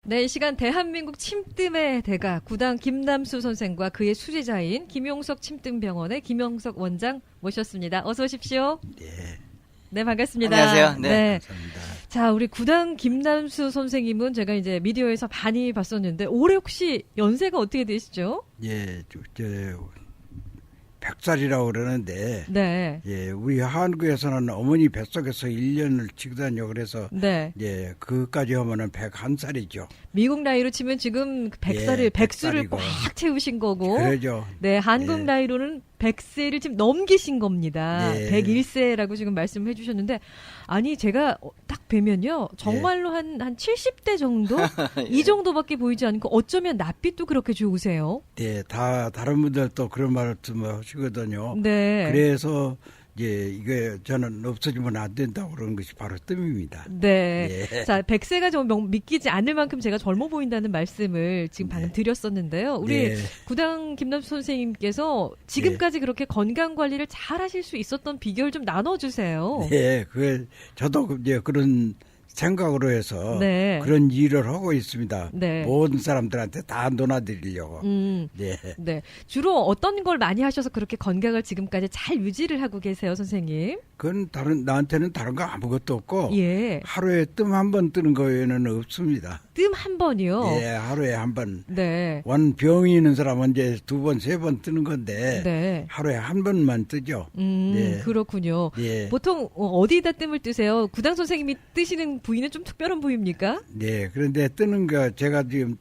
네, 이 시간 대한민국 침뜸의 대가 구당 김남수 선생과 그의 수제자인 김용석 침뜸병원의 김용석 원장 모셨습니다. 어서 오십시오. 네. 네, 반갑습니다. 안녕하세요. 네. 감사합니다. 자, 우리 구당 김남수 선생님은 제가 이제 미디어에서 많이 봤었는데 올해 혹시 연세가 어떻게 되시죠? 예, 100살이라고 그러는데, 네. 예, 우리 한국에서는 어머니 뱃속에서 1년을 치거든요. 그래서, 네. 예, 그까지 하면은 101살이죠. 미국 나이로 치면 지금 100살을, 예, 백수를 100살이고. 꽉 채우신 거고. 그러죠. 네, 한국 예. 나이로는 100세를 지금 넘기신 겁니다. 네. 101세라고 지금 말씀을 해주셨는데, 아니, 제가 딱 뵈면요, 정말로 한 70대 정도? 이 정도밖에 보이지 않고, 어쩌면 낯빛도 그렇게 좋으세요. 예, 다른 분들도 그런 말씀을 하시거든요. 네. 그래서, 예, 이게 저는 없어지면 안 된다고 그러는 것이 바로 뜸입니다. 네. 예. 자, 100세가 좀 믿기지 않을 만큼 제가 젊어 보인다는 말씀을 지금 방금 드렸었는데요. 우리 네. 구당 김남수 선생님께서 지금까지 그렇게 건강 관리를 잘 하실 수 있었던 비결 좀 나눠주세요. 네, 저도 이제 그런 생각으로 해서 네. 그런 일을 하고 있습니다. 네. 모든 사람들한테 다 논하드리려고. 네. 네. 주로 어떤 걸 많이 하셔서 그렇게 건강을 지금까지 잘 유지를 하고 계세요, 선생님? 그건 나한테는 다른 거 아무것도 없고 예. 하루에 뜸 한 번 뜨는 거에는 없습니다. 뜸 한 번이요? 예, 하루에 한 번. 네. 병이 있는 사람은 이제 2번, 3번 뜨는 건데 네. 하루에 한 번만 뜨죠. 네. 그렇군요. 예. 보통 어디다 뜸을 뜨세요? 구당 선생님이 뜨시는 부위는 좀 특별한 부위입니까? 네, 그런데 뜨는 거 제가 지금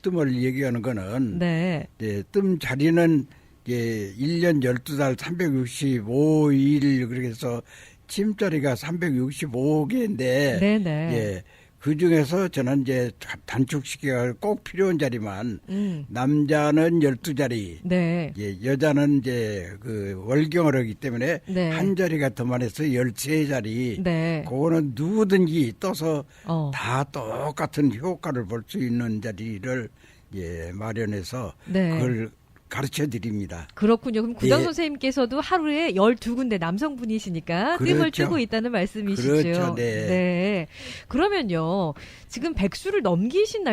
뜸을 얘기하는 거는 네. 네, 뜸 자리는 예, 1년 12달 365일 그렇게 해서 침자리가 365개인데 네네. 예, 그 중에서 저는 이제 단축시켜야 꼭 필요한 자리만 남자는 12자리 네. 예, 여자는 이제 그 월경을 하기 때문에 네. 한 자리가 더 많아서 13자리 네. 그거는 누구든지 떠서 어. 다 똑같은 효과를 볼 수 있는 자리를 예, 마련해서 네. 그걸 가르쳐 드립니다. 그렇군요. 그럼 구당 예. 선생님께서도 하루에 12군데 남성분이시니까 뜸을 그렇죠. 뜨고 있다는 말씀이시죠. 그렇죠. 네. 그러면요. 지금 100수를 넘기신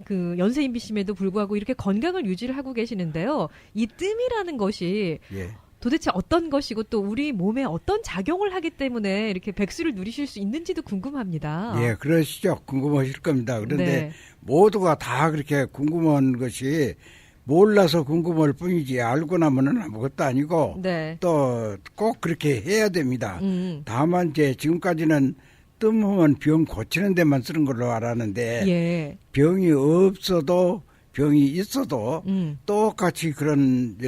그 연세인비심에도 불구하고 이렇게 건강을 유지를 하고 계시는데요. 이 뜸이라는 것이 예. 도대체 어떤 것이고 또 우리 몸에 어떤 작용을 하기 때문에 이렇게 100수를 누리실 수 있는지도 궁금합니다. 예, 그러시죠. 궁금하실 겁니다. 그런데 네. 모두가 다 그렇게 궁금한 것이 몰라서 궁금할 뿐이지 알고 나면은 아무것도 아니고 네. 또 꼭 그렇게 해야 됩니다. 음. 다만 이제 지금까지는 뜸하면 병 고치는 데만 쓰는 걸로 알았는데 예. 병이 없어도 병이 있어도 똑같이 그런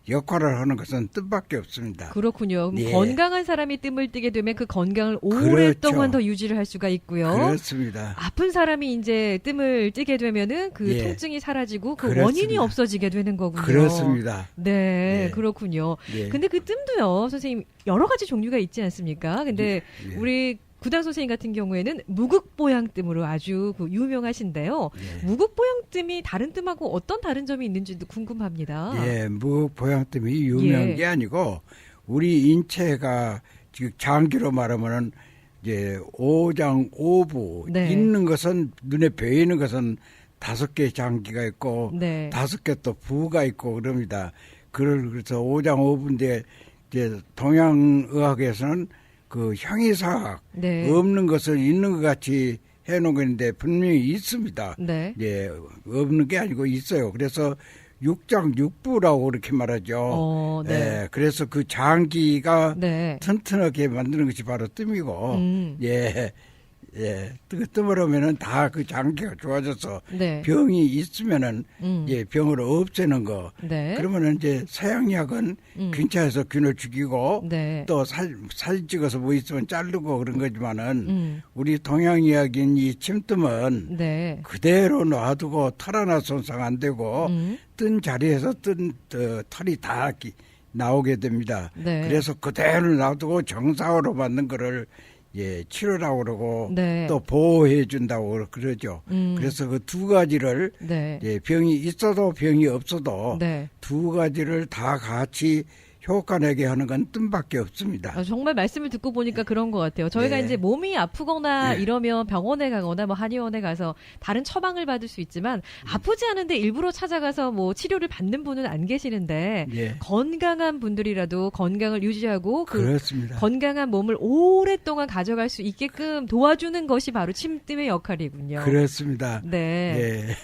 역할을 하는 것은 뜸밖에 없습니다. 그렇군요. 그럼 예. 건강한 사람이 뜸을 뜨게 되면 그 건강을 오랫동안 그렇죠. 더 유지를 할 수가 있고요. 그렇습니다. 아픈 사람이 이제 뜸을 뜨게 되면은 그 예. 통증이 사라지고 그 그렇습니다. 원인이 없어지게 되는 거군요. 그렇습니다. 네, 예. 그렇군요. 예. 근데 그 뜸도요, 선생님 여러 가지 종류가 있지 않습니까? 근데 예. 우리 구당 선생님 같은 경우에는 무극보양뜸으로 아주 그 유명하신데요. 예. 무극보양뜸이 다른 뜸하고 어떤 다른 점이 있는지도 궁금합니다. 예, 무보양뜸이 유명한 예. 게 아니고 우리 인체가 지금 장기로 말하면은 이제 오장오부 네. 있는 것은 눈에 보이는 것은 5개 장기가 있고 네. 5개 또 부가 있고 그럽니다. 그래서 오장오부인데 이제 동양의학에서는 그 형이사학 네. 없는 것을 있는 것 같이 해놓은 건데 분명히 있습니다. 네. 예, 없는 게 아니고 있어요. 그래서 육장육부라고 그렇게 말하죠. 네. 예, 그래서 그 장기가 네. 튼튼하게 만드는 것이 바로 뜸이고, 예, 예, 뜸을 하면은 다 그 장기가 좋아져서 네. 병이 있으면은 예, 병을 없애는 거. 네. 그러면은 이제 서양약은 근처에서 균을 죽이고 네. 또 사진 찍어서 뭐 있으면 자르고 그런 거지만은 우리 동양의학인 이 침뜸은 네. 그대로 놔두고 털 하나 손상 안 되고 뜬 자리에서 털이 다 나오게 됩니다. 네. 그래서 그대로 놔두고 정상으로 만든 거를 예, 치료라고 그러고 네. 또 보호해 준다고 그러죠. 그래서 그 두 가지를 네. 예, 병이 있어도 병이 없어도 네. 두 가지를 다 같이 효과 내게 하는 건 뜸밖에 없습니다. 정말 말씀을 듣고 보니까 그런 것 같아요. 저희가 네. 이제 몸이 아프거나 네. 이러면 병원에 가거나 뭐 한의원에 가서 다른 처방을 받을 수 있지만 아프지 않은데 일부러 찾아가서 뭐 치료를 받는 분은 안 계시는데 예. 건강한 분들이라도 건강을 유지하고 그 그렇습니다. 건강한 몸을 오랫동안 가져갈 수 있게끔 도와주는 것이 바로 침뜸의 역할이군요. 그렇습니다. 네.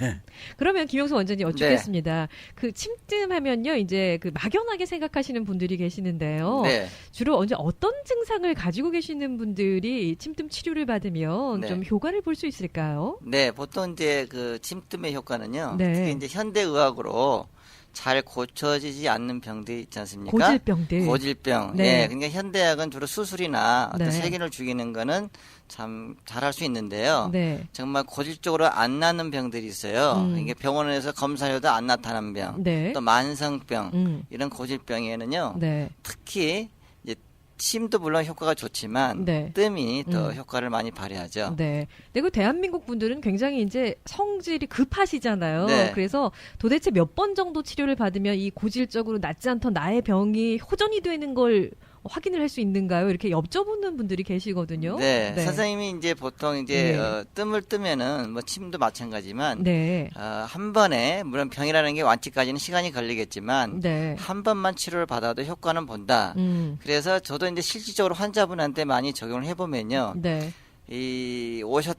예. 그러면 김영수 원장님 여쭙겠습니다. 그 침뜸하면요, 이제 그 막연하게 생각하시는 분들이 계시는데요. 네. 주로 언제 어떤 증상을 가지고 계시는 분들이 침뜸 치료를 받으면 네. 좀 효과를 볼 수 있을까요? 네, 보통 이제 그 침뜸의 효과는요. 네. 특히 이제 현대 의학으로 잘 고쳐지지 않는 병들 있지 않습니까? 고질병들. 고질병. 네. 예. 그러니까 현대약은 주로 수술이나 어떤 네. 세균을 죽이는 거는 참 잘할 수 있는데요. 네. 정말 고질적으로 안 낫는 병들이 있어요. 이게 병원에서 검사해도 안 나타나는 병. 네. 또 만성병. 음. 이런 고질병에는요. 네. 특히 이제 침도 물론 효과가 좋지만 네. 뜸이 더 효과를 많이 발휘하죠. 네. 그리고 대한민국 분들은 굉장히 이제 성질이 급하시잖아요. 네. 그래서 도대체 몇 번 정도 치료를 받으면 이 고질적으로 낫지 않던 나의 병이 호전이 되는 걸 확인을 할 수 있는가요? 이렇게 여쭤보는 분들이 계시거든요. 네, 선생님이 이제 보통 이제 네. 뜸을 뜨면은 뭐 침도 마찬가지지만 네. 한 번에 물론 병이라는 게 완치까지는 시간이 걸리겠지만 네. 한 번만 치료를 받아도 효과는 본다. 그래서 저도 이제 실질적으로 환자분한테 많이 적용을 해보면요. 네.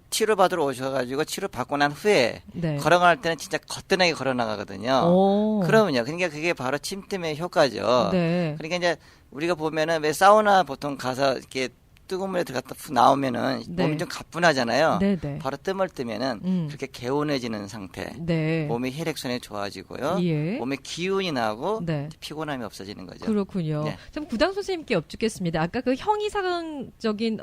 치료 받으러 오셔가지고 치료 받고 난 후에 네. 걸어갈 때는 진짜 거뜬하게 걸어 나가거든요. 오. 그러면요. 그러니까 그게 바로 침뜸의 효과죠. 네. 그러니까 이제 우리가 보면은 왜 사우나 보통 가서 이렇게 뜨거운 물에 들어갔다 푹 나오면은 네. 몸이 좀 가뿐하잖아요. 네네. 바로 뜸을 뜨면은 그렇게 개운해지는 상태. 네. 몸이 혈액순환이 좋아지고요. 예. 몸에 기운이 나고 네. 피곤함이 없어지는 거죠. 그렇군요. 네. 참 구당 선생님께 여쭙겠습니다. 아까 그 형이상적인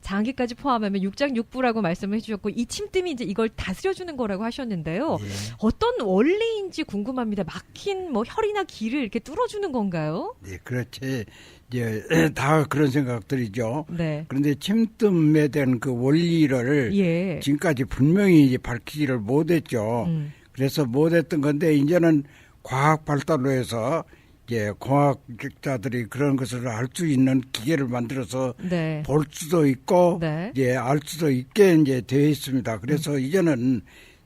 장기까지 포함하면 육장육부라고 말씀을 해주셨고 이 침뜸이 이제 이걸 다스려주는 거라고 하셨는데요. 예. 어떤 원리인지 궁금합니다. 막힌 뭐 혈이나 기를 이렇게 뚫어주는 건가요? 네, 그렇지. 이제 다 그런 생각들이죠. 네. 그런데 침뜸에 대한 그 원리를 예. 지금까지 분명히 이제 밝히지를 못했죠. 그래서 못했던 건데 이제는 과학 발달로 해서 이제 공학자들이 그런 것을 알 수 있는 기계를 만들어서 네. 볼 수도 있고 네. 이제 알 수도 있게 이제 되어 있습니다. 그래서 이제는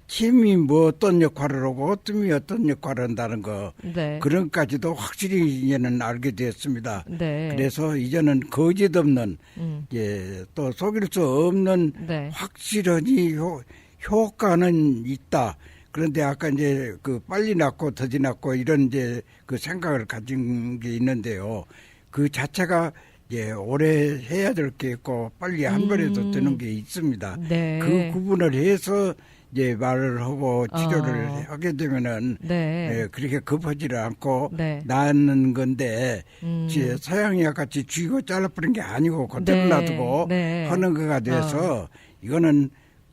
침이 뭐 어떤 역할을 하고 뜸이 어떤 역할을 한다는 거 네. 그런 까지도 확실히 이제는 알게 되었습니다. 네. 그래서 이제는 거짓 없는 예, 또 속일 수 없는 네. 확실하니 효과는 있다. 그런데 아까 이제 그 빨리 낫고 더디 낫고 이런 이제 그 생각을 가진 게 있는데요. 그 자체가 예, 오래 해야 될 게 있고 빨리 한 번에도 되는 게 있습니다. 네. 그 구분을 해서 이제 말을 하고 치료를 하게 되면은 네. 예, 그렇게 급하지를 않고 네. 낫는 건데 서양의학 같이 쥐고 잘라버린 게 아니고 그대로 네. 놔두고 네. 하는 거가 돼서 이거는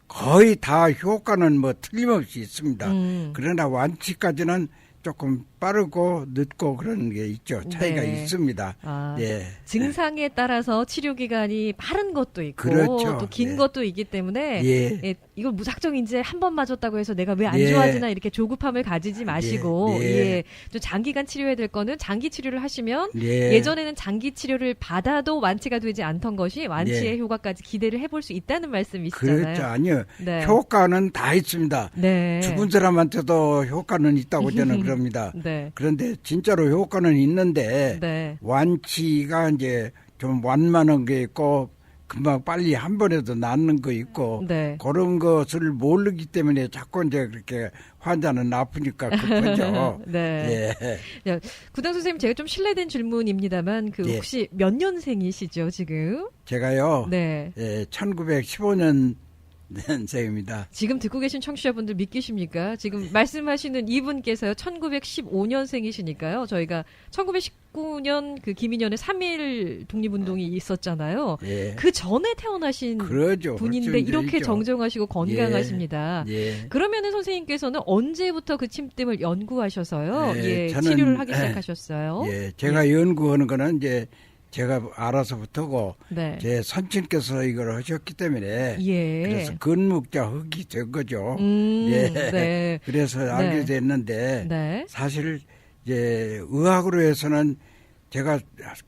거의 다 효과는 뭐 틀림없이 있습니다. 그러나 완치까지는 조금 빠르고 늦고 그런 게 있죠. 차이가 네. 있습니다. 아, 예. 증상에 따라서 치료 기간이 빠른 것도 있고 그렇죠. 또 긴 예. 것도 있기 때문에 예. 예, 이걸 무작정 이제 한 번 맞았다고 해서 내가 왜 안 예. 좋아지나 이렇게 조급함을 가지지 마시고 예. 예. 좀 장기간 치료해야 될 거는 장기 치료를 하시면 예. 예전에는 장기 치료를 받아도 완치가 되지 않던 것이 완치의 예. 효과까지 기대를 해볼 수 있다는 말씀이시잖아요. 그렇죠. 아니요. 네. 효과는 다 있습니다. 네. 죽은 사람한테도 효과는 있다고 저는 그럽니다. 네. 그런데 진짜로 효과는 있는데 네. 완치가 이제 좀 완만한 게 있고 금방 빨리 한 번에도 낫는 거 있고 네. 그런 것을 모르기 때문에 자꾸 이제 그렇게 환자는 아프니까 급하죠. 네. 예. 구당 선생님 제가 좀 실례된 질문입니다만 그 예. 혹시 몇 년생이시죠 지금? 제가요. 네. 예, 1915년 생입니다. 지금 듣고 계신 청취자분들 믿기십니까? 지금 말씀하시는 이분께서요 1915년생이시니까요. 저희가 1919년 그 김인현의 3.1 독립운동이 있었잖아요. 예. 그 전에 태어나신 그러죠. 분인데 그렇죠. 이렇게 있죠. 정정하시고 건강하십니다. 예. 그러면은 선생님께서는 언제부터 그 침뜸을 연구하셔서요? 예, 예, 저는, 치료를 하기 시작하셨어요? 예, 제가 연구하는 거는 이제 제가 알아서부터고 네. 제 선친께서 이걸 하셨기 때문에 예. 그래서 근묵자 흙이 된 거죠. 예. 네. 그래서 알게 네. 됐는데 네. 사실 이제 의학으로 해서는 제가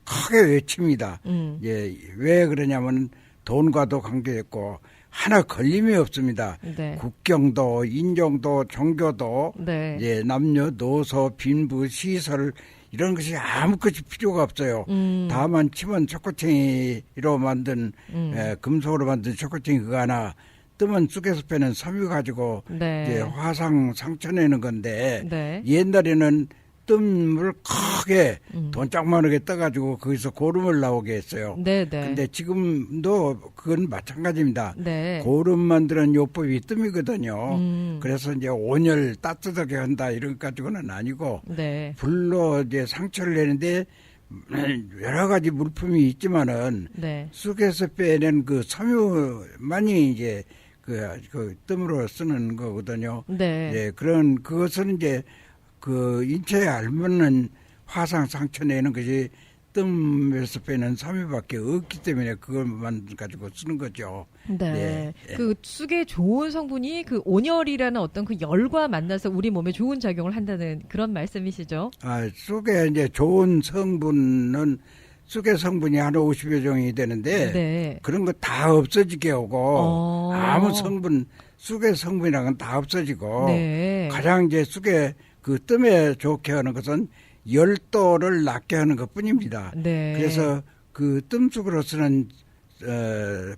크게 외칩니다. 예, 왜 그러냐면 돈과도 관계했고 하나 걸림이 없습니다. 네. 국경도, 인종도, 종교도, 네. 예, 남녀노소, 빈부, 시설 이런 것이 아무 것이 필요가 없어요. 다만 치면 초코챙이로 만든 금속으로 만든 초코챙이 그거 하나 뜨면 쑥에서 빼는 섬유 가지고 네. 이제 화상 상처내는 건데 네. 옛날에는 뜸을 크게 돈짝만하게 떠가지고 거기서 고름을 나오게 했어요. 네, 네. 근데 지금도 그건 마찬가지입니다. 네. 고름 만드는 요법이 뜸이거든요. 그래서 이제 온열 따뜻하게 한다 이런 것 가지고는 아니고 네. 불로 이제 상처를 내는데 여러 가지 물품이 있지만은 네. 쑥에서 빼낸 그 섬유만이 이제 그 뜸으로 쓰는 거거든요. 네. 예, 그런 그것은 이제 그 인체에 알맞는 화상 상처 내는 것이 뜸에서 빼는 섬유밖에 없기 때문에 그것만 가지고 쓰는 거죠. 네. 예. 그 쑥의 좋은 성분이 그 온열이라는 어떤 그 열과 만나서 우리 몸에 좋은 작용을 한다는 그런 말씀이시죠? 아, 쑥에 이제 좋은 성분은 쑥의 성분이 한 50여 종이 되는데 네. 그런 거 다 없어지게 하고 아무 성분 쑥의 성분이란 건 다 없어지고 네. 가장 이제 쑥의 그 뜸에 좋게 하는 것은 열도를 낮게 하는 것뿐입니다. 네. 그래서 그 뜸쑥으로 쓰는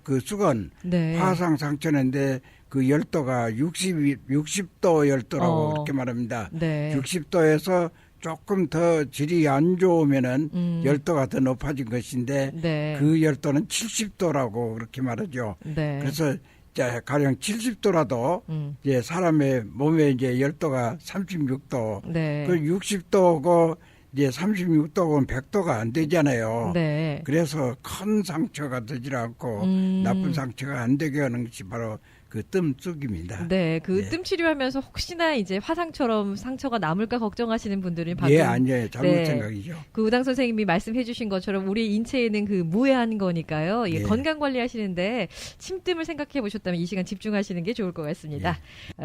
그 쑥은 네. 화상 상처인데 그 열도가 60도 열도라고 그렇게 말합니다. 네. 60도에서 조금 더 질이 안 좋으면은 열도가 더 높아진 것인데 네. 그 열도는 70도라고 그렇게 말하죠. 네. 그래서 자, 가령 70도라도 이제 사람의 몸에 이제 열도가 36도, 네. 그 60도고 이제 36도고 100도가 안 되잖아요. 네. 그래서 큰 상처가 되질 않고 나쁜 상처가 안 되게 하는 것이 바로 그 뜸쑥입니다. 네, 그 예. 뜸 치료하면서 혹시나 이제 화상처럼 상처가 남을까 걱정하시는 분들이 방금 예, 아니에요. 잘못 네. 생각이죠. 그 우당 선생님이 말씀해주신 것처럼 우리 인체에는 그 무해한 거니까요. 예, 예. 건강 관리하시는데 침뜸을 생각해 보셨다면 이 시간 집중하시는 게 좋을 것 같습니다.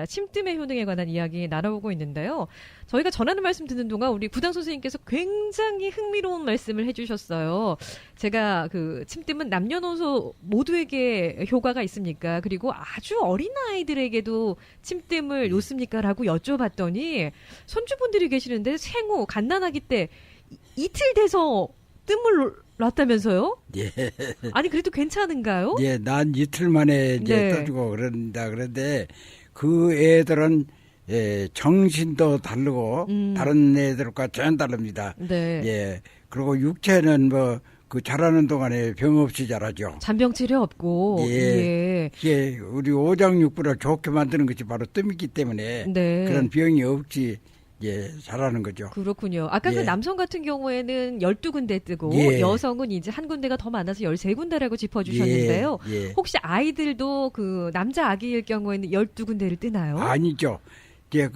침뜸의 효능에 관한 이야기 나눠보고 있는데요. 저희가 전하는 말씀 듣는 동안 우리 구당 선생님께서 굉장히 흥미로운 말씀을 해주셨어요. 제가 그 침뜸은 남녀노소 모두에게 효과가 있습니까? 그리고 아주 어린 아이들에게도 침뜸을 놓습니까? 라고 여쭤봤더니 손주분들이 계시는데 생후 갓난아기 때 이틀 돼서 뜸을 놨다면서요? 예. 아니 그래도 괜찮은가요? 예, 난 이틀 만에 이제 네. 떠주고 그런다. 그런데 그 애들은 예, 정신도 다르고 다른 애들과 전혀 다릅니다. 네. 예. 그리고 육체는 뭐 그 자라는 동안에 병 없이 자라죠. 잔병 치료 없고. 예. 예. 우리 오장육부를 좋게 만드는 것이 바로 뜸이기 때문에 네. 그런 병이 없이 예, 잘하는 거죠. 그렇군요. 아까 그 예. 남성 같은 경우에는 12군데 뜨고 예. 여성은 이제 한 군데가 더 많아서 13군데라고 짚어주셨는데요. 예, 예. 혹시 아이들도 그 남자 아기일 경우에는 12군데를 뜨나요? 아니죠. 이제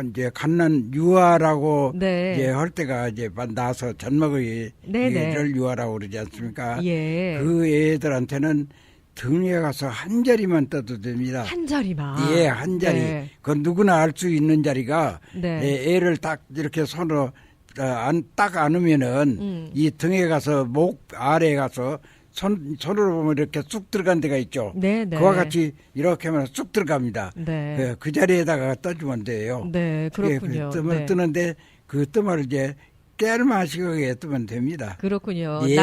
이제 갓난 유아라고 네. 이제 할 때가 이제 나서 젖먹이를 네네. 유아라고 그러지 않습니까? 예. 그 애들한테는 등에 가서 한 자리만 떠도 됩니다. 한 자리만. 예, 한 자리. 네. 그건 누구나 알 수 있는 자리가 네. 예, 애를 딱 이렇게 손으로 딱 안으면은 이 등에 가서 목 아래에 가서 손으로 보면 이렇게 쑥 들어간 데가 있죠. 네네. 그와 같이 이렇게 하면 쑥 들어갑니다. 네. 그 자리에다가 떠주면 돼요. 네, 그렇군요. 그 뜸을 네. 뜨는데 그 뜸을 이제 깨알마시게 뜨면 됩니다. 그렇군요. 예.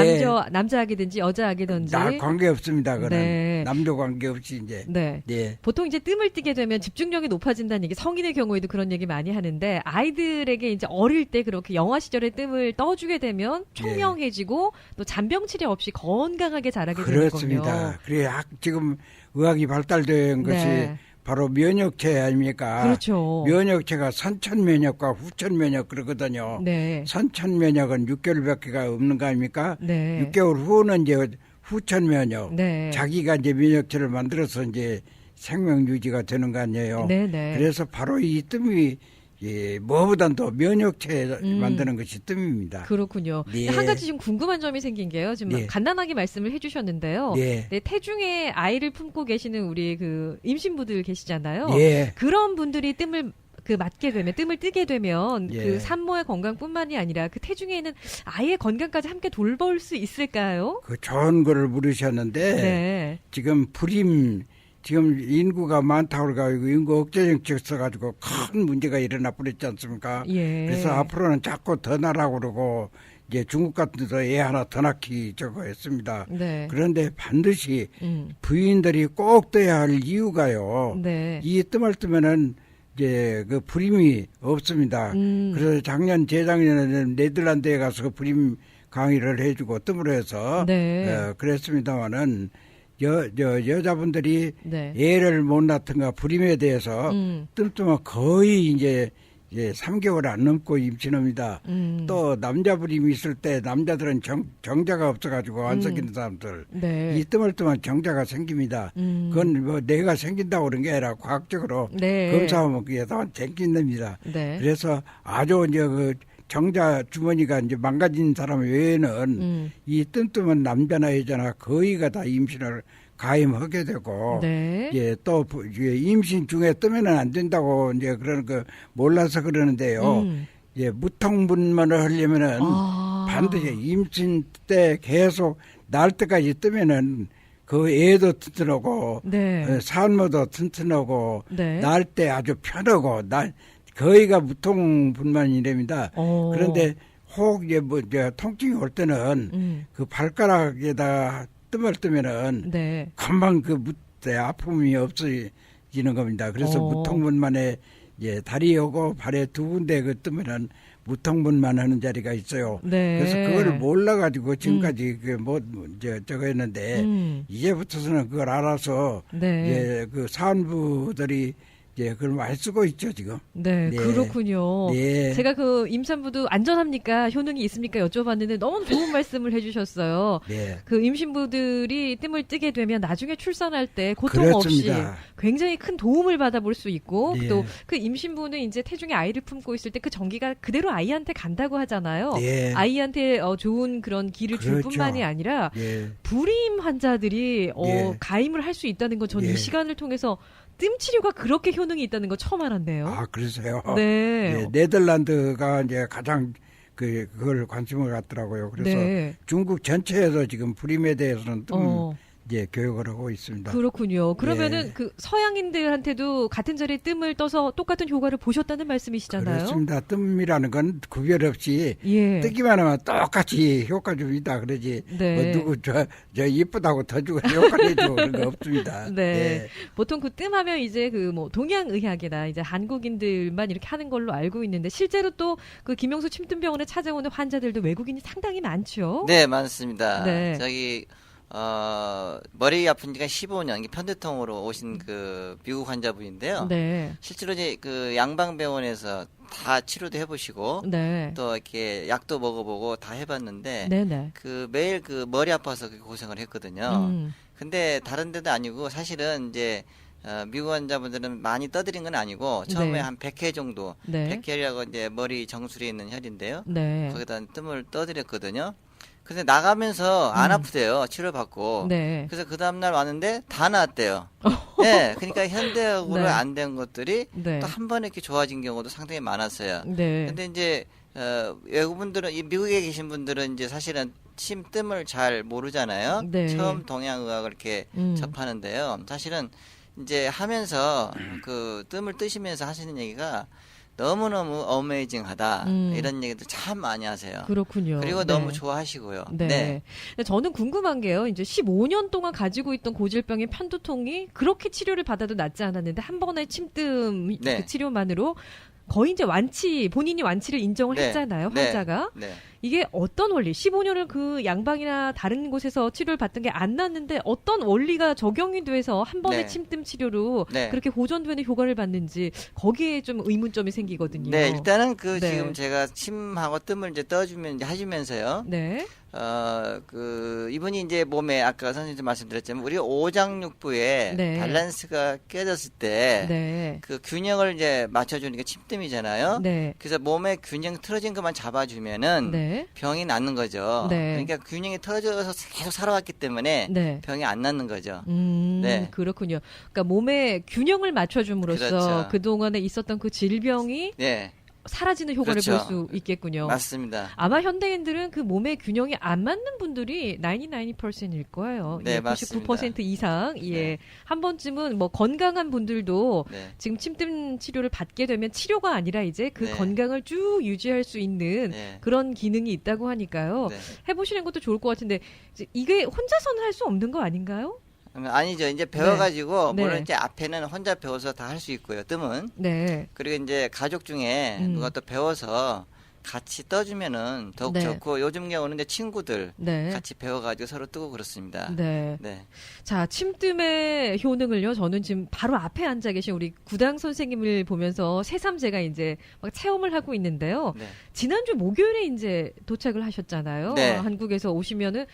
남자 아기든지 여자 아기든지. 나 관계 없습니다. 그는 네. 남녀 관계 없이 이제. 네. 예. 보통 이제 뜸을 뜨게 되면 집중력이 높아진다는 얘기, 성인의 경우에도 그런 얘기 많이 하는데, 아이들에게 이제 어릴 때 그렇게 영화 시절에 뜸을 떠주게 되면 총명해지고 또 잔병 치레 없이 건강하게 자라게 되는군요. 그렇습니다. 그래 지금 의학이 발달된 것이 네. 바로 면역체 아닙니까? 그렇죠. 면역체가 선천 면역과 후천 면역 그러거든요. 네. 선천 면역은 6개월밖에 없는 거 아닙니까? 네. 6개월 후는 이제 후천 면역. 네. 자기가 이제 면역체를 만들어서 이제 생명 유지가 되는 거 아니에요. 네네. 그래서 바로 이 뜸이 뭐보다도 면역체 만드는 것이 뜸입니다. 그렇군요. 네. 한 가지 좀 궁금한 점이 생긴 게요. 지금 네. 간단하게 말씀을 해주셨는데요. 네. 네, 태중에 아이를 품고 계시는 우리 그 임신부들 계시잖아요. 예. 그런 분들이 뜸을 그 맞게 되면 뜸을 뜨게 되면 예. 그 산모의 건강뿐만이 아니라 그 태중에 있는 아이의 건강까지 함께 돌볼 수 있을까요? 그 좋은 거를 물으셨는데 네. 지금 지금 인구가 많다고 그러고 인구 억제 정책 써가지고 큰 문제가 일어나 버렸지 않습니까? 예. 그래서 앞으로는 자꾸 더 나라고 그러고 이제 중국 같은 데서 애 하나 더 낳기 저거 했습니다. 네. 그런데 반드시 부인들이 꼭 떠야 할 이유가요. 네. 이 뜸을 뜨면은 이제 그 불임이 없습니다. 그래서 재작년에 네덜란드에 가서 그 불임 강의를 해주고 뜸으로 해서 네. 그랬습니다마는 여자분들이 네. 애를 못 낳든가 불임에 대해서 뜸뜨면 거의 이제 3개월 안 넘고 임신합니다. 또 남자 불임이 있을 때 남자들은 정자가 없어가지고 안 생기는 사람들 네. 이 뜸을 뜨면 정자가 생깁니다. 그건 뭐 내가 생긴다고 그런 게 아니라 과학적으로 네. 검사하면 그게 다 생긴답니다. 네. 그래서 아주 이제 그 정자 주머니가 이제 망가진 사람 외에는 이 뜸뜨면 남자나 여자나 거의가 다 임신을 가임하게 되고 네. 예, 또 임신 중에 뜨면은 안 된다고 이제 그런 거 몰라서 그러는데요. 예, 무통분만을 하려면은 반드시 임신 때 계속 날 때까지 뜨면은 그 애도 튼튼하고 네. 산모도 튼튼하고 네. 날 때 아주 편하고 거의가 무통분만이랍니다. 그런데 혹 이제 뭐 이제 통증이 올 때는 그 발가락에다 뜸을 뜨면은 네. 금방 그 아픔이 없어지는 겁니다. 그래서 무통분만에 이제 다리하고 발에 두 군데 그 뜨면은 무통분만 하는 자리가 있어요. 네. 그래서 그걸 몰라가지고 지금까지 저거 했는데 이제부터서는 그걸 알아서 네. 이제 그 산부들이 예, 그걸 많이 쓰고 있죠, 지금. 네, 네. 그렇군요. 네. 제가 그 임산부도 안전합니까? 효능이 있습니까? 여쭤봤는데 너무 좋은 말씀을 해주셨어요. 네. 그 임신부들이 뜸을 뜨게 되면 나중에 출산할 때 고통 없이 그렇습니다. 굉장히 큰 도움을 받아볼 수 있고 네. 또 그 임신부는 이제 태중에 아이를 품고 있을 때 그 전기가 그대로 아이한테 간다고 하잖아요. 네. 아이한테 좋은 그런 기를 줄 그렇죠. 뿐만이 아니라 예. 불임 환자들이 네. 가임을 할 수 있다는 건 전 이 네. 시간을 통해서 뜸 치료가 그렇게 효능이 있다는 거 처음 알았네요. 아, 그러세요? 네. 예, 네덜란드가 이제 가장 그걸 관심을 갖더라고요. 그래서 네. 중국 전체에서 지금 불임에 대해서는 뜸 이제 교육을 하고 있습니다. 그렇군요. 그러면은 예. 그 서양인들한테도 같은 자리에 뜸을 떠서 똑같은 효과를 보셨다는 말씀이시잖아요. 그렇습니다. 뜸이라는 건 구별 없이 예. 뜨기만 하면 똑같이 효과 줍니다. 그러지 네. 뭐 누구 저 이쁘다고 더 주고 효과를 해주고 그런 거 없습니다. 네. 예. 보통 그 뜸하면 이제 그 뭐 동양의학이나 이제 한국인들만 이렇게 하는 걸로 알고 있는데 실제로 또 그 김영수 침뜸병원에 찾아오는 환자들도 외국인이 상당히 많죠. 네, 많습니다. 네. 저기 머리 아픈 지가 15년, 이게 편두통으로 오신 그 미국 환자분인데요. 네. 실제로 이제 그 양방병원에서 다 치료도 해보시고 네. 또 이렇게 약도 먹어보고 다 해봤는데 네네. 그 매일 그 머리 아파서 그렇게 고생을 했거든요. 근데 다른 데도 아니고 사실은 이제 미국 환자분들은 많이 떠드린 건 아니고 처음에 네. 한 100회 정도, 네. 100회라고 이제 머리 정수리에 있는 혈인데요. 네. 거기다 뜸을 떠드렸거든요. 근데 나가면서 안 아프대요. 치료받고. 네. 그래서 그 다음날 왔는데 다 나았대요. 네. 그러니까 현대적으로 네. 안 된 것들이 네. 또 한 번에 이렇게 좋아진 경우도 상당히 많았어요. 네. 근데 이제 외국분들은 이 미국에 계신 분들은 이제 사실은 침뜸을 잘 모르잖아요. 네. 처음 동양의학을 이렇게 접하는데요. 사실은 이제 하면서 그 뜸을 뜨시면서 하시는 얘기가 너무너무 어메이징하다. 이런 얘기도 참 많이 하세요. 그렇군요. 그리고 네. 너무 좋아하시고요. 네. 네. 근데 저는 궁금한 게요. 이제 15년 동안 가지고 있던 고질병인 편두통이 그렇게 치료를 받아도 낫지 않았는데 한 번의 침뜸 네. 그 치료만으로 거의 이제 본인이 완치를 인정을 네. 했잖아요. 네. 환자가. 네. 이게 어떤 원리? 15년을 그 양방이나 다른 곳에서 치료를 받던 게 안 났는데 어떤 원리가 적용이 돼서 한 번의 네. 침뜸 치료로 네. 그렇게 보존되는 효과를 받는지 거기에 좀 의문점이 생기거든요. 네, 일단은 그 네. 지금 제가 침하고 뜸을 이제 떠주면 이제 해주면서요. 네. 이분이 이제 몸에 아까 선생님도 말씀드렸지만 우리 오장육부에 네. 밸런스가 깨졌을 때 네. 그 균형을 이제 맞춰주는 게 침뜸이잖아요. 네. 그래서 몸의 균형 틀어진 것만 잡아주면은 네. 네. 병이 낫는 거죠. 네. 그러니까 균형이 터져서 계속 살아왔기 때문에 네. 병이 안 낫는 거죠. 네. 그렇군요. 그러니까 몸에 균형을 맞춰줌으로써 그렇죠. 그동안에 있었던 그 질병이 네. 사라지는 효과를 그렇죠. 볼 수 있겠군요. 맞습니다. 아마 현대인들은 그 몸의 균형이 안 맞는 분들이 99%일 거예요. 네, 99% 이상. 예. 네. 한 번쯤은 뭐 건강한 분들도 네. 지금 침뜸 치료를 받게 되면 치료가 아니라 이제 그 네. 건강을 쭉 유지할 수 있는 네. 그런 기능이 있다고 하니까요. 네. 해보시는 것도 좋을 것 같은데 이제 이게 혼자서는 할 수 없는 거 아닌가요? 아니죠. 이제 배워가지고 네. 물론 네. 이제 앞에는 혼자 배워서 다 할 수 있고요. 뜸은. 네. 그리고 이제 가족 중에 누가 또 배워서 같이 떠주면은 더욱 네. 좋고 요즘 경우는 이제 친구들 네. 같이 배워가지고 서로 뜨고 그렇습니다. 네. 네. 자, 침뜸의 효능을요, 저는 지금 바로 앞에 앉아 계신 우리 구당 선생님을 보면서 새삼 제가 이제 막 체험을 하고 있는데요. 네. 지난주 목요일에 이제 도착을 하셨잖아요. 네. 한국에서 오시면은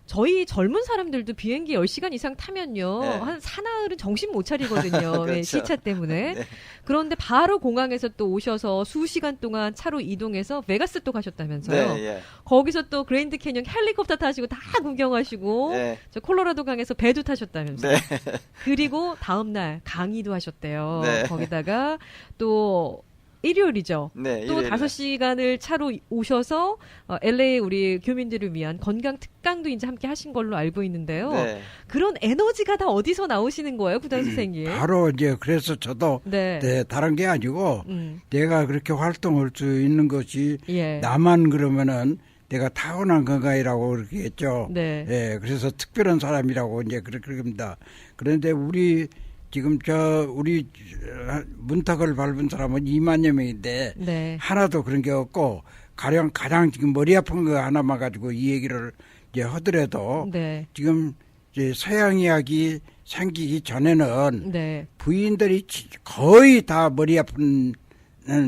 저희 젊은 사람들도 비행기 10시간 이상 타면요. 네. 한 사나흘은 정신 못 차리거든요. 네, 그렇죠. 시차 때문에. 네. 그런데 바로 공항에서 또 오셔서 수시간 동안 차로 이동해서 베가스 또 가셨다면서요. 네. 예. 거기서 또 그랜드 캐년 헬리콥터 타시고 다 구경하시고 네. 저 콜로라도 강에서 배도 타셨다면서요. 네. 그리고 다음날 강의도 하셨대요. 네. 거기다가 또 일요일이죠. 네. 또 일요일에. 5시간을 차로 오셔서 LA 우리 교민들을 위한 건강 특강도 이제 함께 하신 걸로 알고 있는데요. 네. 그런 에너지가 다 어디서 나오시는 거예요, 구단 선생님? 바로 이제 그래서 저도 네. 네, 다른 게 아니고 음. 내가 그렇게 활동할 수 있는 것이 예. 나만 그러면은 내가 타고난 건강이라고 그렇게 했죠. 네. 예, 그래서 특별한 사람이라고 이제 그렇게 합니다. 그런데 우리 지금 우리 문턱을 밟은 사람은 2만여 명인데 네. 하나도 그런 게 없고 가장 지금 머리 아픈 거 하나만 가지고 이 얘기를 이제 하더라도 네. 지금 이제 서양의학이 생기기 전에는 네. 부인들이 거의 다 머리 아픈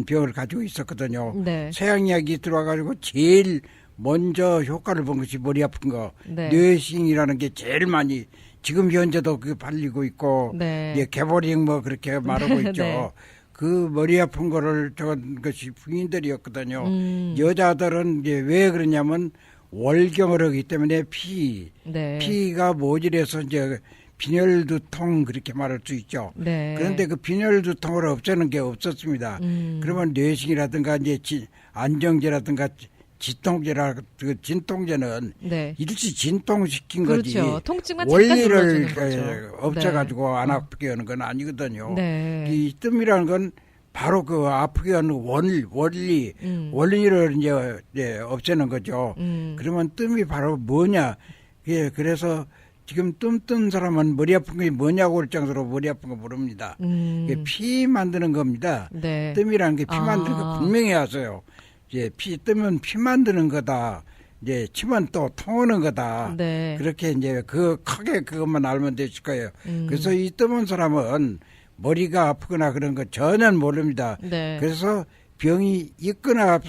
병을 가지고 있었거든요. 네. 서양의학이 들어와가지고 제일 먼저 효과를 본 것이 머리 아픈 거. 네. 뇌싱이라는 게 제일 많이 지금 현재도 그 팔리고 있고 네. 예, 개보링 뭐 그렇게 말하고 있죠. 네. 그 머리 아픈 거를 저건 것이 부인들이었거든요. 음. 여자들은 이제 왜 그러냐면 월경을 하기 때문에 네. 피가 모질해서 이제 빈혈두통 그렇게 말할 수 있죠. 네. 그런데 그 빈혈두통을 없애는 게 없었습니다. 그러면 뇌식이라든가 이제 안정제라든가 지통제라 그 진통제는 네. 일시 진통시킨 그렇죠. 거지 통증만 잠깐 원리를 눌러주는 거죠. 없애가지고 안 아프게 하는 건 아니거든요. 네. 이 뜸이라는 건 바로 그 아프게 하는 원리를 이제 없애는 거죠. 그러면 뜸이 바로 뭐냐? 예, 그래서 지금 뜸 뜬 사람은 머리 아픈 게 뭐냐고 할 정도로 머리 아픈 거 모릅니다. 이게 피 만드는 겁니다. 네. 뜸이라는 게 피 만드는 거 분명히 아세요. 이제 피 뜨면 피 만드는 거다. 이제 치면 또 통하는 거다. 네. 그렇게 이제 크게 그것만 알면 되실 거예요. 그래서 이 뜸은 사람은 머리가 아프거나 그런 거 전혀 모릅니다. 네. 그래서 병이 있거나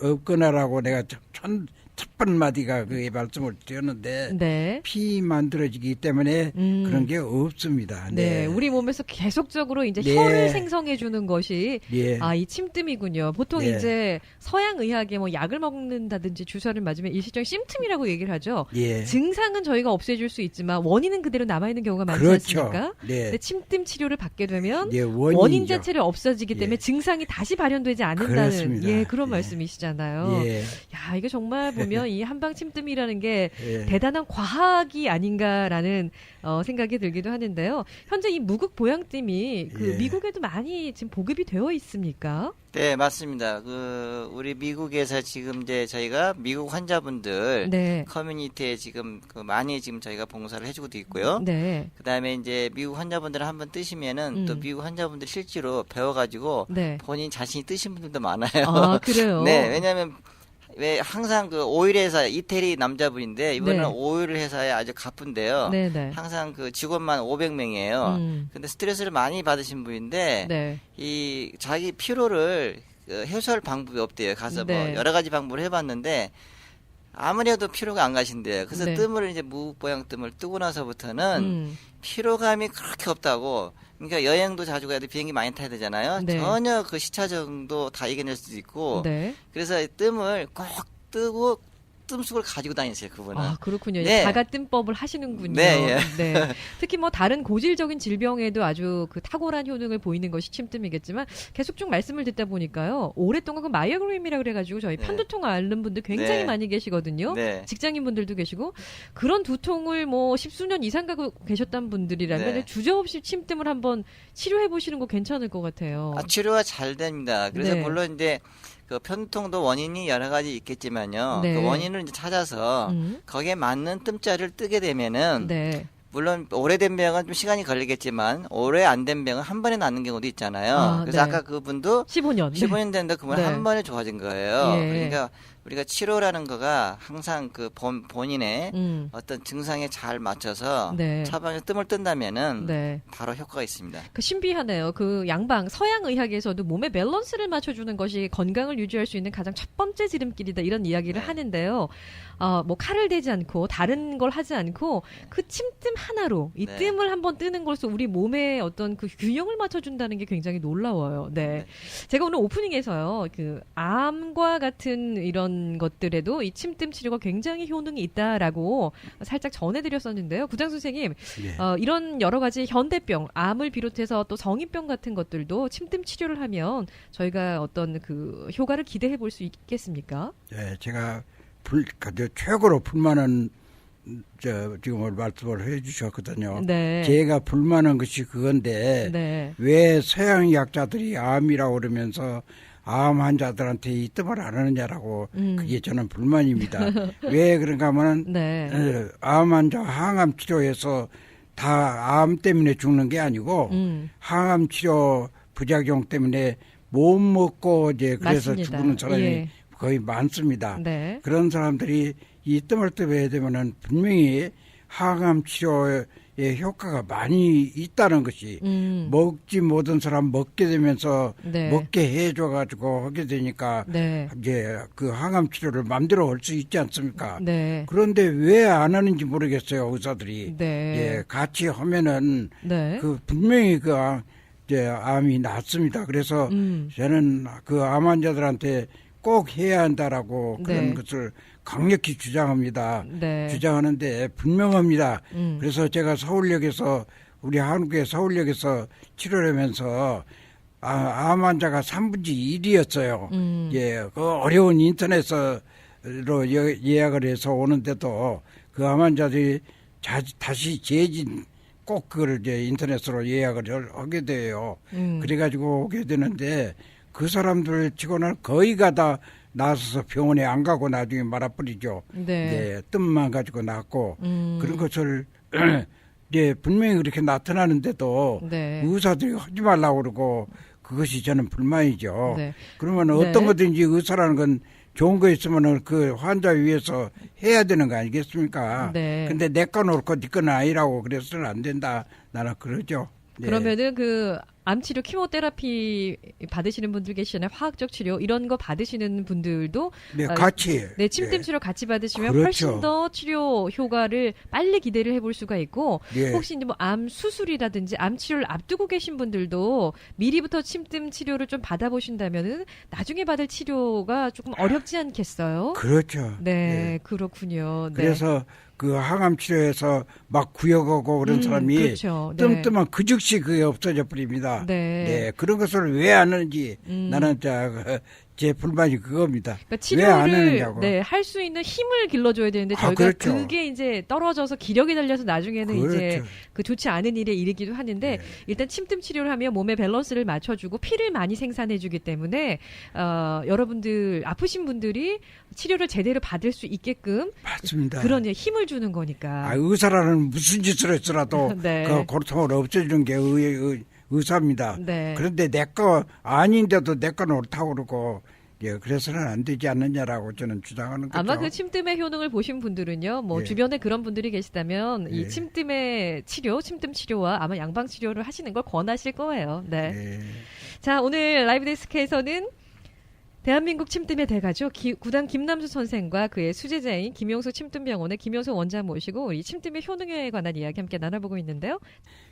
없거나라고 내가 첫 번마디가 그 말씀을 드렸는데 네. 피 만들어지기 때문에 그런 게 없습니다. 네. 우리 몸에서 계속적으로 이제 네. 혈을 생성해 주는 것이 예. 이 침뜸이군요. 보통 네. 이제 서양 의학에 뭐 약을 먹는다든지 주사를 맞으면 일시적 심틈이라고 얘기를 하죠. 예. 증상은 저희가 없애줄 수 있지만 원인은 그대로 남아 있는 경우가 많지 그렇죠. 않습니까? 네. 근데 침뜸 치료를 받게 되면 예, 원인 자체를 없어지기 때문에 예. 증상이 다시 발현되지 않는다는 그렇습니다. 예, 그런 예. 말씀이시잖아요. 예. 야, 이게 정말 보면 이 한방 침뜸이라는 게 예. 대단한 과학이 아닌가라는 생각이 들기도 하는데요. 현재 이 무국 보양뜸이 그 예. 미국에도 많이 지금 보급이 되어 있습니까? 네, 맞습니다. 우리 미국에서 지금 이제 저희가 미국 환자분들 네. 커뮤니티에 지금 많이 지금 저희가 봉사를 해주고 있고요. 네. 그다음에 이제 미국 환자분들 한번 뜨시면은 또 미국 환자분들 실제로 배워가지고 네. 본인 자신이 뜨신 분들도 많아요. 아, 그래요? 네, 왜냐하면 왜 항상 그 오일 회사 이태리 남자분인데 이번에는 네. 오일 회사에 아주 가쁜데요. 네네. 항상 그 직원만 500명이에요. 근데 스트레스를 많이 받으신 분인데 네. 이 자기 피로를 해소할 방법이 없대요. 가서 네. 뭐 여러 가지 방법을 해봤는데 아무래도 피로가 안 가신대요. 그래서 네. 뜸을 이제 무보양 뜸을 뜨고 나서부터는 피로감이 그렇게 없다고. 그러니까 여행도 자주 가야 돼 비행기 많이 타야 되잖아요. 네. 전혀 그 시차 정도 다 이겨낼 수도 있고. 네. 그래서 뜸을 꼭 뜨고 뜸속을 가지고 다니세요, 그분은. 아, 그렇군요. 네. 자가뜸법을 하시는군요. 네, 예. 네. 특히 뭐 다른 고질적인 질병에도 아주 그 탁월한 효능을 보이는 것이 침뜸이겠지만 계속 쭉 말씀을 듣다 보니까요. 오랫동안 그 마이어그램이라 그래가지고 저희 네. 편두통 앓는 분들 굉장히 네. 많이 계시거든요. 네. 직장인 분들도 계시고 그런 두통을 뭐 십수년 이상 가고 계셨던 분들이라면 네. 주저없이 침뜸을 한번 치료해 보시는 거 괜찮을 것 같아요. 치료가 잘 됩니다. 그래서 네. 물론 이제 그 편두통도 원인이 여러 가지 있겠지만요. 네. 그 원인을 이제 찾아서 거기에 맞는 뜸자를 뜨게 되면은 네. 물론 오래된 병은 좀 시간이 걸리겠지만 오래 안 된 병은 한 번에 낫는 경우도 있잖아요. 그래서 네. 아까 그분도 15년. 15년 됐는데 그분 네. 한 번에 좋아진 거예요. 예. 그러니까 우리가 치료라는 거가 항상 그 본인의 어떤 증상에 잘 맞춰서 네. 처방에 뜸을 뜬다면은 네. 바로 효과가 있습니다. 그 신비하네요. 그 양방 서양 의학에서도 몸의 밸런스를 맞춰주는 것이 건강을 유지할 수 있는 가장 첫 번째 지름길이다 이런 이야기를 네. 하는데요. 뭐 칼을 대지 않고 다른 걸 하지 않고 그 침뜸 하나로 이 네. 뜸을 한번 뜨는 것으로 우리 몸의 어떤 그 균형을 맞춰준다는 게 굉장히 놀라워요. 네. 제가 오늘 오프닝에서요. 그 암과 같은 이런 것들에도 이 침뜸 치료가 굉장히 효능이 있다라고 살짝 전해드렸었는데요. 구장 선생님, 예. 이런 여러 가지 현대병, 암을 비롯해서 또 성인병 같은 것들도 침뜸 치료를 하면 저희가 어떤 그 효과를 기대해 볼 수 있겠습니까? 예, 제가 최고로 불만은 지금 말씀을 해주셨거든요. 네. 제가 불만한 것이 그건데 네. 왜 서양 의학자들이 암이라고 그러면서 암 환자들한테 이 뜸을 안 하느냐라고 그게 저는 불만입니다. 왜 그런가 하면은 네. 암 환자 항암 치료에서 다 암 때문에 죽는 게 아니고 항암 치료 부작용 때문에 못 먹고 이제 그래서 맞습니다. 죽는 사람이 예. 거의 많습니다. 네. 그런 사람들이 이 뜸을 뜨게 되면은 분명히 항암 치료에 효과가 많이 있다는 것이 먹지 못한 사람 먹게 되면서 네. 먹게 해줘가지고 하게 되니까 네. 이제 그 항암 치료를 마음대로 할 수 있지 않습니까? 네. 그런데 왜 안 하는지 모르겠어요, 의사들이. 네. 예, 같이 하면은 네. 그 분명히 그 이제 암이 낫습니다. 그래서 저는 그 암 환자들한테 꼭 해야 한다라고 그런 네. 것을 강력히 주장합니다. 네. 주장하는데 분명합니다. 그래서 제가 서울역에서 우리 한국의 서울역에서 치료를 하면서 암 환자가 3분의 1이었어요. 예, 그 어려운 인터넷으로 예약을 해서 오는데도 그 암 환자들이 다시 재진 꼭 그걸 이제 인터넷으로 예약을 하게 돼요. 그래가지고 오게 되는데 그 사람들 치고는 거의가 다 나서서 병원에 안 가고 나중에 말아버리죠. 네. 네, 뜸만 가지고 낫고 그런 것을 네, 분명히 그렇게 나타나는데도 네. 의사들이 하지 말라고 그러고 그것이 저는 불만이죠. 네. 그러면 네. 어떤 거든지 의사라는 건 좋은 거 있으면 그 환자 위해서 해야 되는 거 아니겠습니까? 네. 근데 내 거 놓고 네 건 아니라고 그래서는 안 된다. 나는 그러죠. 네. 그러면은 그 암치료 키모테라피 받으시는 분들 계시잖아요. 화학적 치료 이런 거 받으시는 분들도 네, 같이. 네, 침뜸 네. 치료 같이 받으시면 그렇죠. 훨씬 더 치료 효과를 빨리 기대를 해볼 수가 있고 예. 혹시 이제 뭐 암 수술이라든지 암 치료를 앞두고 계신 분들도 미리부터 침뜸 치료를 좀 받아보신다면은 나중에 받을 치료가 조금 어렵지 않겠어요? 그렇죠. 네, 예. 그렇군요. 네. 그래서 그 항암 치료에서 막 구역하고 그런 사람이 그렇죠. 네. 뜸뜨면 그 즉시 그게 없어져 버립니다. 네. 그런 것을 왜 안 하는지 나는 제 불만이 그겁니다. 그러니까 왜 안 치료를 하느냐고. 네, 할 수 있는 힘을 길러줘야 되는데 저희가 그렇죠. 그게 이제 떨어져서 기력이 달려서 나중에는 이제 그렇죠. 그 좋지 않은 일에 이르기도 하는데 네. 일단 침뜸 치료를 하면 몸의 밸런스를 맞춰주고 피를 많이 생산해주기 때문에 여러분들 아프신 분들이 치료를 제대로 받을 수 있게끔 맞습니다. 그런 힘을 주는 거니까. 의사라는 무슨 짓을 했더라도 네. 그 고통을 없애주는 게 의사입니다. 네. 그런데 내 거 아닌데도 내 거는 옳다고 그러고 그래서는 안 되지 않느냐라고 저는 주장하는 거죠. 아마 그 침뜸의 효능을 보신 분들은요, 뭐 예. 주변에 그런 분들이 계시다면 이 예. 침뜸의 치료, 침뜸 치료와 아마 양방 치료를 하시는 걸 권하실 거예요. 네. 예. 자, 오늘 라이브 데스크에서는 대한민국 침뜸의 대가죠. 구단 김남수 선생과 그의 수제자인 김용수 침뜸병원의 김용수 원장 모시고 이 침뜸의 효능에 관한 이야기 함께 나눠보고 있는데요.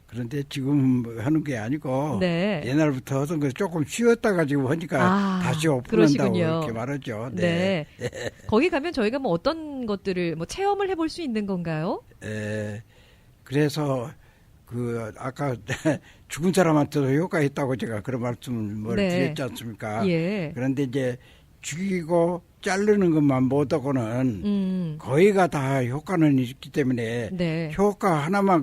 그런데 지금 하는 게 아니고 네. 옛날부터 하던 거 조금 쉬었다가 지금 하니까 다시 오픈한다고 그러시군요. 이렇게 말하죠. 네. 거기 가면 저희가 뭐 어떤 것들을 뭐 체험을 해볼 수 있는 건가요? 그래서 그 아까 죽은 사람한테도 효과 있다고 제가 그런 말씀을 드렸지 않습니까? 예. 그런데 이제 죽이고 자르는 것만 못하고는 거의가 다 효과는 있기 때문에 네. 효과 하나만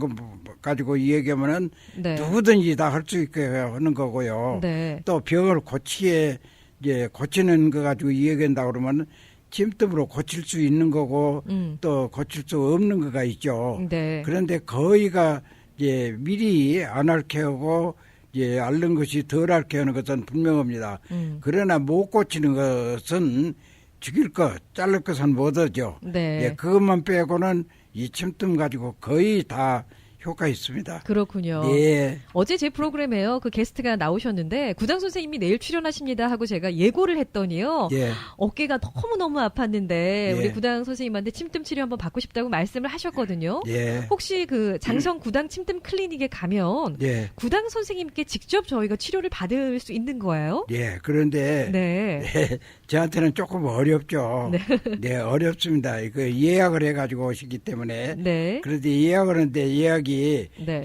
가지고 이야기하면은 누구든지 다 할 수 있게 하는 거고요. 네. 또 병을 고치는 거 가지고 이야기한다 그러면 침뜸으로 고칠 수 있는 거고 또 고칠 수 없는 거가 있죠. 네. 그런데 거의가 이제 미리 안 앓게 하고 앓는 것이 덜 앓게 하는 것은 분명합니다. 그러나 못 고치는 것은 죽일 것, 자를 것은 못하죠. 네. 그것만 빼고는 이 침뜸 가지고 거의 다 효과 있습니다. 그렇군요. 예. 어제 제 프로그램에요. 그 게스트가 나오셨는데 구당 선생님이 내일 출연하십니다 하고 제가 예고를 했더니요. 예. 어깨가 너무너무 아팠는데 예. 우리 구당 선생님한테 침뜸 치료 한번 받고 싶다고 말씀을 하셨거든요. 예. 혹시 그 장성 구당 침뜸 클리닉에 가면 예. 구당 선생님께 직접 저희가 치료를 받을 수 있는 거예요? 예. 그런데 네. 저한테는 조금 어렵죠. 네, 어렵습니다. 그 예약을 해가지고 오시기 때문에. 네. 그런데 예약을 하는데 예약이 네.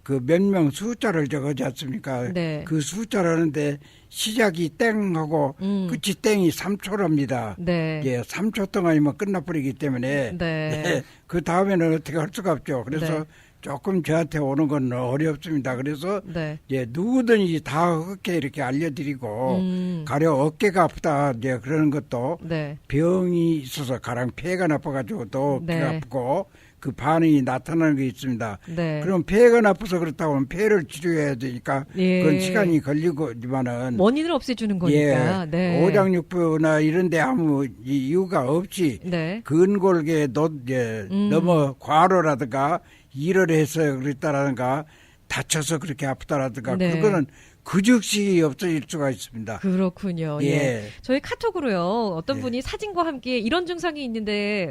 그 몇 명 숫자를 적어지 않습니까? 네. 그 숫자를 하는데 시작이 땡하고 끝이 땡이 3초랍니다. 네. 예, 3초 동안이면 끝나버리기 때문에 네. 그 다음에는 어떻게 할 수가 없죠. 그래서 네. 조금 저한테 오는 건 어렵습니다. 그래서 네. 누구든지 다 그렇게 이렇게 알려드리고 가령 어깨가 아프다 그러는 것도 네. 병이 있어서 가령 폐가 나빠가지고 또 어깨가 네. 아프고 그 반응이 나타나는 게 있습니다. 네. 그럼 폐가 나빠서 그렇다고 하면 폐를 치료해야 되니까 예. 그건 시간이 걸리지만은 원인을 없애주는 거니까. 네. 오장육부나 이런데 아무 이유가 없이 네. 근골계 너무 과로라든가 일을 해서 그랬다라든가 다쳐서 그렇게 아프다라든가 네. 그거는 그 즉시 없어질 수가 있습니다. 그렇군요. 예. 예. 저희 카톡으로요. 어떤 예. 분이 사진과 함께 이런 증상이 있는데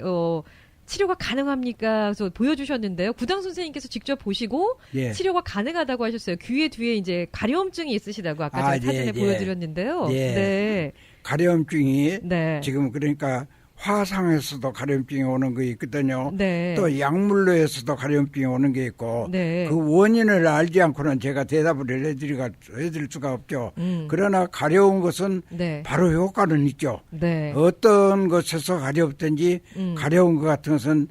치료가 가능합니까? 그래서 보여주셨는데요. 구당 선생님께서 직접 보시고 예. 치료가 가능하다고 하셨어요. 귀에 뒤에 이제 가려움증이 있으시다고 아까 제가 사진에 예. 보여드렸는데요. 예. 네. 가려움증이 네. 지금 그러니까 화상에서도 가려움증이 오는 거 있거든요. 네. 또 약물로에서도 가려움증이 오는 게 있고 네. 그 원인을 알지 않고는 제가 대답을 해드릴 수가 없죠. 그러나 가려운 것은 네. 바로 효과는 있죠. 네. 어떤 것에서 가려웠든지 가려운 것 같은 것은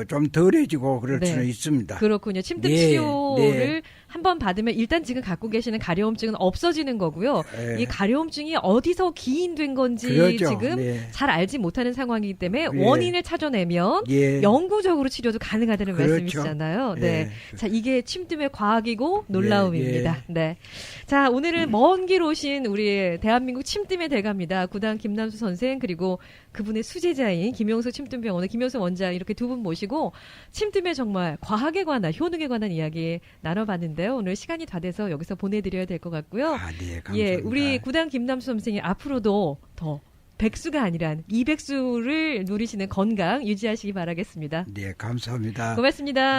좀 덜해지고 그럴 네. 수는 있습니다. 그렇군요. 침뜸 예, 치료를 한번 받으면 일단 지금 갖고 계시는 가려움증은 없어지는 거고요. 예. 이 가려움증이 어디서 기인된 건지 그러죠. 지금 네. 잘 알지 못하는 상황이기 때문에 예. 원인을 찾아내면 예. 영구적으로 치료도 가능하다는 그렇죠. 말씀이시잖아요. 네. 예. 자, 이게 침뜸의 과학이고 놀라움입니다. 네. 자, 오늘은 먼 길 오신 우리 대한민국 침뜸의 대가입니다. 구당 김남수 선생 그리고 그분의 수제자인 김용수 침뜸병원의 김용수 원장 이렇게 두 분 모시고 침뜸의 정말 과학에 관한 효능에 관한 이야기 나눠봤는데요. 오늘 시간이 다 돼서 여기서 보내드려야 될 것 같고요. 아, 네, 감사합니다. 예, 우리 구당 김남수 선생이 앞으로도 더 100수가 아니라 200수를 누리시는 건강 유지하시기 바라겠습니다. 네, 감사합니다. 고맙습니다.